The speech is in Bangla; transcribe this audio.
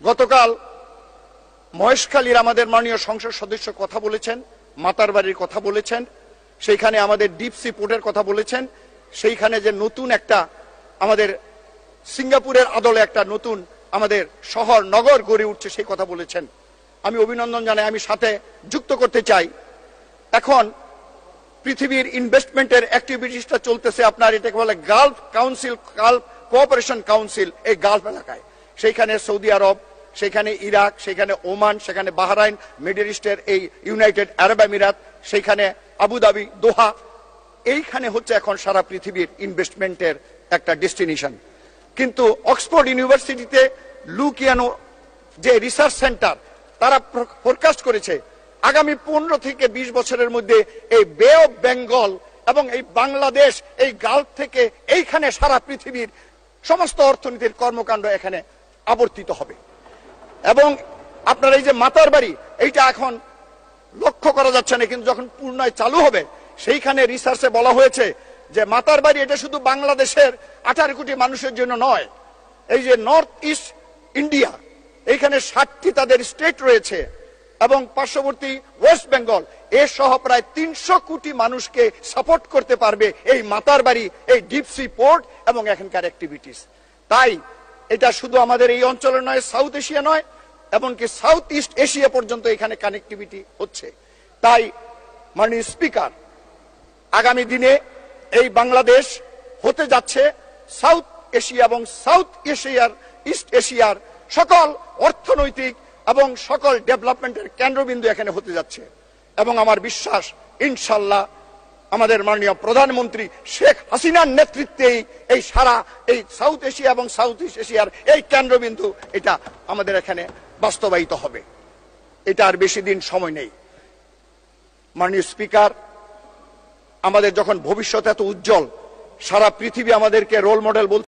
গতকাল মহেশখালীর আমাদের মাননীয় সংসদ সদস্য কথা বলেছেন, মাতারবাড়ির কথা বলেছেন, সেইখানে আমাদের ডিপ সি পোর্টের কথা বলেছেন, সেইখানে যে নতুন একটা আমাদের সিঙ্গাপুরের আদলে একটা নতুন আমাদের শহর নগর গড়ে উঠছে সেই কথা বলেছেন। আমি অভিনন্দন জানাই। আমি সাথে যুক্ত করতে চাই, এখন পৃথিবীর ইনভেস্টমেন্টের অ্যাক্টিভিটিসটা চলতেছে আপনার এটাকে বলে Gulf council, Gulf cooperation council, এই গালফ এলাকায়। সেইখানে সৌদি আরব, সেখানে ইরাক, সেখানে ওমান, সেখানে বাহরাইন, মিডল ইস্টের এই ইউনাইটেড আরব আমিরাত, সেইখানে আবুধাবি, দোহা, এইখানে হচ্ছে এখন সারা পৃথিবীর ইনভেস্টমেন্টের একটা ডেস্টিনেশন। কিন্তু অক্সফোর্ড ইউনিভার্সিটিতে লুকিয়ানো যে রিসার্চ সেন্টার, তারা ফোরকাস্ট করেছে আগামী 15 থেকে 20 বছরের মধ্যে এই বে অফ বেঙ্গল এবং এই বাংলাদেশ, এই গালফ থেকে এইখানে সারা পৃথিবীর সমস্ত অর্থনীতির কর্মকাণ্ড এখানে আবর্তিত হবে। এবং আপনার এই যে মাতারবাড়ি, এইটা এখন লক্ষ্য করা যাচ্ছে না, কিন্তু যখন পূর্ণায় চালু হবে সেইখানে রিসার্চে বলা হয়েছে যে মাতারবাড়ি এটা শুধু বাংলাদেশের 18 কোটি মানুষের জন্য নয়, এই যে নর্থ ইস্ট ইন্ডিয়া, এইখানে 60টি তাদের স্টেট রয়েছে এবং পার্শ্ববর্তী ওয়েস্ট বেঙ্গল এর সহ প্রায় 300 কোটি মানুষকে সাপোর্ট করতে পারবে এই মাতারবাড়ি, এই ডিপ সি পোর্ট এবং এখানকার অ্যাক্টিভিটিস। তাই এটা শুধু আমাদের এই অঞ্চলে নয়, সাউথ এশিয়া নয়, এমনকি সাউথ ইস্ট এশিয়া পর্যন্ত এখানে কানেক্টিভিটি হচ্ছে। তাই মাননীয় স্পিকার, আগামী দিনে এই বাংলাদেশ হতে যাচ্ছে সাউথ এশিয়া এবং সাউথ এশিয়ার, ইস্ট এশিয়ার সকল অর্থনৈতিক এবং সকল ডেভেলপমেন্টের কেন্দ্রবিন্দু এখানে হতে যাচ্ছে। এবং আমার বিশ্বাস, ইনশাল্লাহ আমাদের মাননীয় প্রধানমন্ত্রী শেখ হাসিনার নেতৃত্বেই এই সারা এই সাউথ এশিয়া এবং সাউথ ইস্ট এশিয়ার এই কেন্দ্রবিন্দু এটা আমাদের এখানে বাস্তবায়িত হবে। এটা আর বেশি দিন সময় নেই। মাননীয় স্পিকার, আমাদের যখন ভবিষ্যৎ এত উজ্জ্বল, সারা পৃথিবী আমাদেরকে রোল মডেল বলছে।